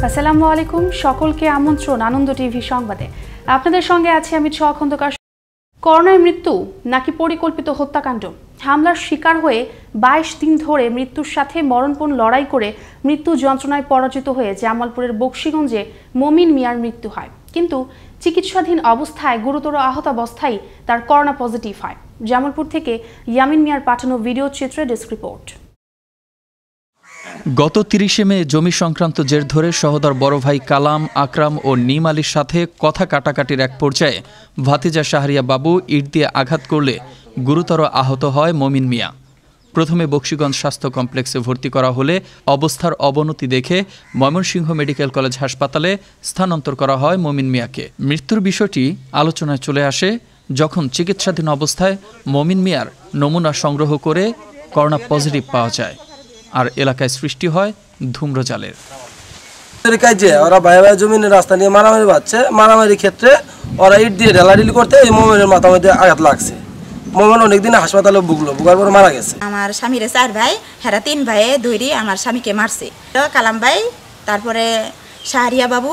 আসসালামু আলাইকুম, সকলকে আমন্ত্রণ আনন্দ টিভি সংবাদে। আপনাদের সঙ্গে আছি আমি ছ খন্দকার। করোনায় মৃত্যু নাকি পরিকল্পিত হত্যাকাণ্ড? হামলার শিকার হয়ে 22 দিন ধরে মৃত্যুর সাথে মরণপণ লড়াই করে মৃত্যু যন্ত্রণায় পরাজিত হয়ে জামালপুরের বকশীগঞ্জে মমিন মিয়ার মৃত্যু হয়, কিন্তু চিকিৎসাধীন অবস্থায় গুরুতর আহত অবস্থায় তার করোনা পজিটিভ হয়। জামালপুর থেকে ইয়ামিন মিয়ার পাঠানো ভিডিও চিত্রে ডেস্ক রিপোর্ট। গত 30 মে জমি সংক্রান্ত জের ধরে সহোদর বড় ভাই কালাম, আকরাম ও নিম আলীর সাথে কথা কাটাকাটির এক পর্যায়ে ভাতিজা শাহরিয়া বাবু ইট দিয়ে আঘাত করলে গুরুতর আহত হয় মমিন মিয়া। প্রথমে বকশীগঞ্জ স্বাস্থ্য কমপ্লেক্সে ভর্তি করা হলে অবস্থার অবনতি দেখে ময়মনসিংহ মেডিকেল কলেজ হাসপাতালে স্থানান্তর করা হয় মমিন মিয়াকে। মৃত্যুর বিষয়টি আলোচনায় চলে আসে যখন চিকিৎসাধীন অবস্থায় মমিন মিয়ার নমুনা সংগ্রহ করে করোনা পজিটিভ পাওয়া যায়, আর এলাকায় সৃষ্টি হয় ধূম্রজালের। ওরা ভাই ভাই জমিনের রাস্তা নিয়ে মারামারি বাজছে, মারামারির ক্ষেত্রে ওরা ইট দিয়ে ঢেলাঢেলি করতে এই মোমেনের মাথা মধ্যে আঘাত লাগছে। মোমেন অনেকদিন হাসপাতালে ভুগার পর মারা গেছে। আমার স্বামীর 4 ভাই, হেরা 3 ভাইয়ে ধরি আমার স্বামীকে মারছে। কালাম ভাই, তারপরে শাহরিয়া বাবু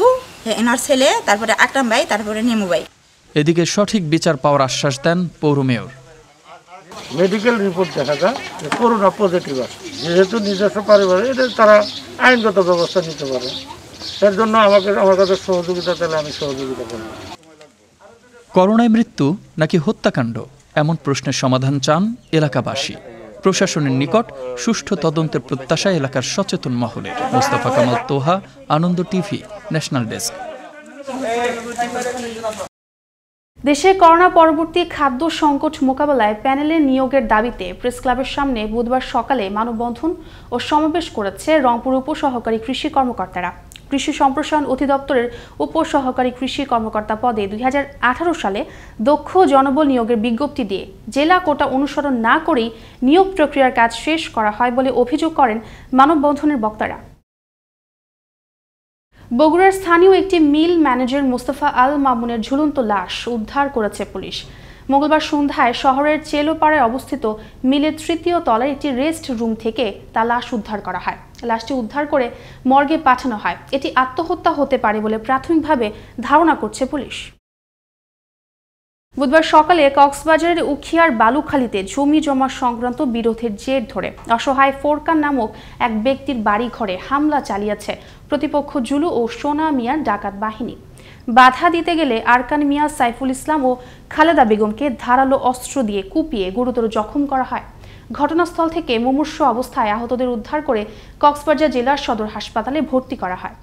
এনার ছেলে, তারপরে আকরাম ভাই, তারপরে নিমু ভাই। এদিকে সঠিক বিচার পাওয়ার আশ্বাস দেন পৌর মেয়র। মেডিকেল রিপোর্ট দেখা যায় যে করোনা পজিটিভ আছে, যেহেতু নিজস্ব পারিবারিক এটা তারা আইনগত ব্যবস্থা নিতে পারে। এর জন্য আমার কাছে সহযোগিতা পেলে আমি সহযোগিতা করব। করোনায় মৃত্যু নাকি হত্যাকাণ্ড, এমন প্রশ্নের সমাধান চান এলাকাবাসী। প্রশাসনের নিকট সুষ্ঠু তদন্তের প্রত্যাশা এলাকার সচেতন মহলের। মোস্তফা কামাল তোহা, আনন্দ টিভি, ন্যাশনাল ডেস্ক। দেশে করোনা পরবর্তী খাদ্য সংকট মোকাবেলায় প্যানেলের নিয়োগের দাবিতে প্রেস ক্লাবের সামনে বুধবার সকালে মানববন্ধন ও সমাবেশ করেছে রংপুর উপসহকারী কৃষি কর্মকর্তারা। কৃষি সম্প্রসারণ অধিদপ্তরের উপসহকারী কৃষি কর্মকর্তা পদে 2018 সালে দক্ষ জনবল নিয়োগের বিজ্ঞপ্তি দিয়ে জেলা কোটা অনুসরণ না করেই নিয়োগ প্রক্রিয়ার কাজ শেষ করা হয় বলে অভিযোগ করেন মানববন্ধনের বক্তারা। বগুড়ার স্থানীয় একটি মিল ম্যানেজার মোস্তফা আল মামুনের ঝুলন্ত লাশ উদ্ধার করেছে পুলিশ। মঙ্গলবার সন্ধ্যায় শহরের চেলোপাড়ায় অবস্থিত মিলের 3য় তলায় একটি রেস্ট রুম থেকে তার লাশ উদ্ধার করা হয়। লাশটি উদ্ধার করে মর্গে পাঠানো হয়। এটি আত্মহত্যা হতে পারে বলে প্রাথমিকভাবে ধারণা করছে পুলিশ। বুধবার সকালে কক্সবাজারের উখিয়ার বালুখালীতে জমি জমা সংক্রান্ত বিরোধের জের ধরে অসহায় ফোরকান নামক এক ব্যক্তির বাড়ি ঘরে হামলা চালিয়েছে প্রতিপক্ষ জুলু ও সোনা মিয়ার ডাকাত বাহিনী। বাধা দিতে গেলে আরকান মিয়া, সাইফুল ইসলাম ও খালেদা বেগমকে ধারালো অস্ত্র দিয়ে কুপিয়ে গুরুতর জখম করা হয়। ঘটনাস্থল থেকে মুমূর্ষ অবস্থায় আহতদের উদ্ধার করে কক্সবাজার জেলার সদর হাসপাতালে ভর্তি করা হয়।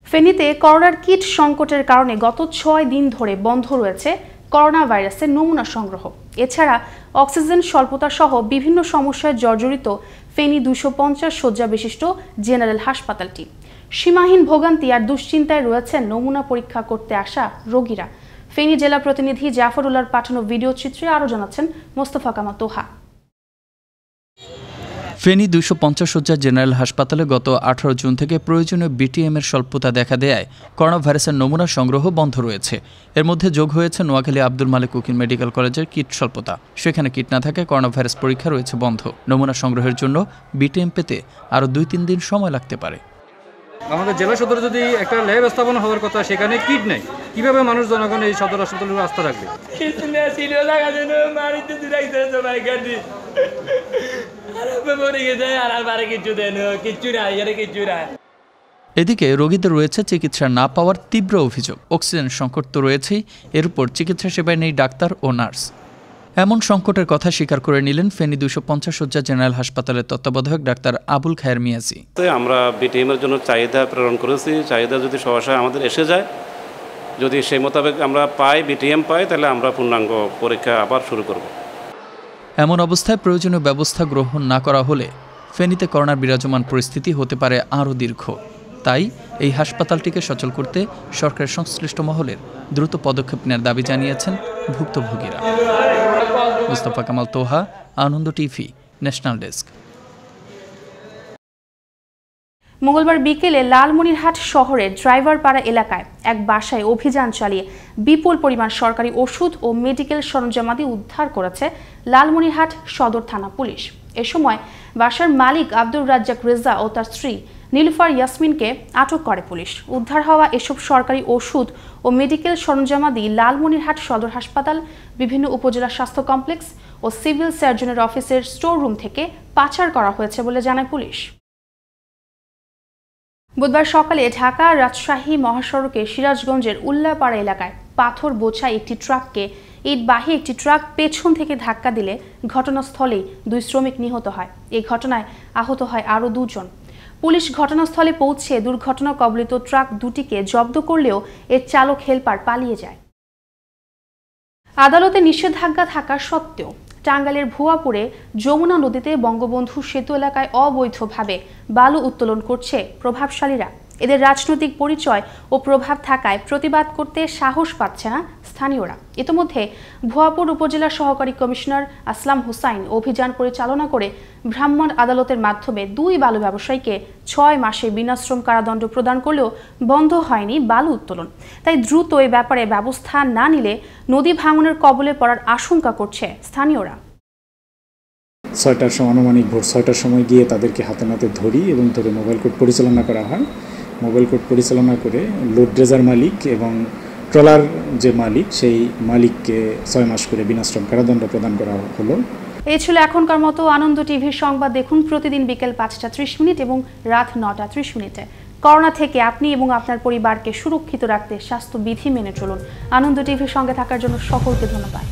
ফেনীতে করোনার কিট সংকটের কারণে গত 6 দিন ধরে বন্ধ রয়েছে করোনা ভাইরাসের নমুনা সংগ্রহ। এছাড়া অক্সিজেন স্বল্পতা সহ বিভিন্ন সমস্যায় জর্জরিত ফেনী 250 শয্যা বিশিষ্ট জেনারেল হাসপাতালটি। সীমাহীন ভোগান্তি আর দুশ্চিন্তায় রয়েছেন নমুনা পরীক্ষা করতে আসা রোগীরা। ফেনী জেলা প্রতিনিধি জাফরুল্লাহর পাঠানো ভিডিও চিত্রে আরও জানাচ্ছেন মোস্তফা কামাল তোহা। ফেনী 250 শয্যা জেনারেল হাসপাতালে গত 18 জুন থেকে প্রয়োজনীয় বিটিএম এর স্বল্পতা দেখা দেয় করোনা ভাইরাসের নমুনা সংগ্রহ বন্ধ রয়েছে। এর মধ্যে যোগ হয়েছে নোয়াখালী আব্দুল মালিক উকিল মেডিকেল কলেজের কিট স্বল্পতা। সেখানে কিট না থাকে করোনা ভাইরাস পরীক্ষা রয়েছে বন্ধ। নমুনা সংগ্রহের জন্য বিটিএম পেতে আরও 2-3 দিন সময় লাগতে পারে। আমাদের জেলা সদরে যদি একটা ল্যাব স্থাপন হওয়ার কথা, সেখানে কিট নেই, কিভাবে মানুষ জনগণ এই সদর হাসপাতালের আস্থা রাখবে? এদিকে রোগীদের রয়েছে চিকিৎসা না পাওয়ার তীব্র অভিযোগ। অক্সিজেন সংকট তো রয়েছেই, এর উপর চিকিৎসা সেবায় নেই ডাক্তার ও নার্স। এমন সংকটের কথা স্বীকার করে নিলেন ফেনী 250 শয্যা জেনারেল হাসপাতালের তত্ত্বাবধায়ক ডাক্তার আবুল খায়ের মিয়াজি। আমরা বিটিএম এর জন্য চাহিদা প্রেরণ করেছি। চাহিদা যদি সহসা আমাদের এসে যায়, যদি সেই মোতাবেক আমরা বিটিএম পাই, তাহলে আমরা পূর্ণাঙ্গ পরীক্ষা আবার শুরু করব। এমন অবস্থায় প্রয়োজনীয় ব্যবস্থা গ্রহণ না করা হলে ফেনীতে করোনার বিরাজমান পরিস্থিতি হতে পারে আরও দীর্ঘ। তাই এই হাসপাতালটিকে সচল করতে সরকারের সংশ্লিষ্ট মহলের দ্রুত পদক্ষেপ নেওয়ার দাবি জানিয়েছেন ভুক্তভোগীরা। মোস্তফা কামাল তোহা, আনন্দ টিভি, ন্যাশনাল ডেস্ক। মঙ্গলবার বিকেলে লালমনিরহাট শহরের ড্রাইভারপাড়া এলাকায় এক বাসায় অভিযান চালিয়ে বিপুল পরিমাণ সরকারি ওষুধ ও মেডিকেল সরঞ্জামাদি উদ্ধার করেছে লালমনিরহাট সদর থানা পুলিশ। এ সময় বাসার মালিক আব্দুর রাজ্জাক রেজা ও তার স্ত্রী নীলুফার ইয়াসমিনকে আটক করে পুলিশ। উদ্ধার হওয়া এসব সরকারি ওষুধ ও মেডিকেল সরঞ্জামাদি লালমনিরহাট সদর হাসপাতাল, বিভিন্ন উপজেলা স্বাস্থ্য কমপ্লেক্স ও সিভিল সার্জনের অফিসের স্টোর রুম থেকে পাচার করা হয়েছে বলে জানায় পুলিশ। বুধবার সকালে ঢাকা রাজশাহী মহাসড়কে সিরাজগঞ্জের উল্লাপাড়া এলাকায় পাথর বোঝাই একটি ট্রাককে ইটবাহী একটি ট্রাক পেছন থেকে ধাক্কা দিলে ঘটনাস্থলেই 2 শ্রমিক নিহত হয়। এই ঘটনায় আহত হয় আরও 2 জন। পুলিশ ঘটনাস্থলে পৌঁছে দুর্ঘটনা কবলিত ট্রাক দুটিকে জব্দ করলেও এর চালক হেলপার পালিয়ে যায়। আদালতে নিষেধাজ্ঞা থাকা সত্ত্বেও টাঙ্গাইলের ভুয়াপুরে যমুনা নদীতে বঙ্গবন্ধু সেতু এলাকায় অবৈধভাবে বালু উত্তোলন করছে প্রভাবশালীরা। এদের রাজনৈতিক পরিচয় ও প্রভাব থাকায় প্রতিবাদ করতে সাহস পাচ্ছে না স্থানীয়রা। ইতিমধ্যে ভুয়াপুর উপজেলা সহকারী কমিশনার আসলাম হুসাইন অভিযান পরিচালনা করে ভ্রাম্যমাণ আদালতের মাধ্যমে 2 বালু ব্যবসায়ীকে 6 মাসে বিনাশ্রম কারাদণ্ড প্রদান করলেও বন্ধ হয়নি বালু উত্তোলন। তাই দ্রুত এ ব্যাপারে ব্যবস্থা না নিলে নদী ভাঙনের কবলে পড়ার আশঙ্কা করছে স্থানীয়রা। 6টার সময় আনুমানিক ভোর 6টার সময় গিয়ে তাদেরকে হাতে নাতে ধরি এবং ধরে মোবাইল কোর্ট পরিচালনা করা হয়। মোবাইল কোর্ট পরিচালনা করে লোড ড্রেজার মালিক এবং ট্রলার যে মালিক সেই মালিককে 6 মাস করে বিনাশ্রম কারাদণ্ড প্রদান করা হলো। এই ছিল এখনকার মতো আনন্দ টিভির সংবাদ। দেখুন প্রতিদিন বিকেল 5টা 30 মিনিট এবং রাত 9টা 30 মিনিটে। করোনা থেকে আপনি এবং আপনার পরিবারকে সুরক্ষিত রাখতে স্বাস্থ্যবিধি মেনে চলুন। আনন্দ টিভির সঙ্গে থাকার জন্য সকলকে ধন্যবাদ।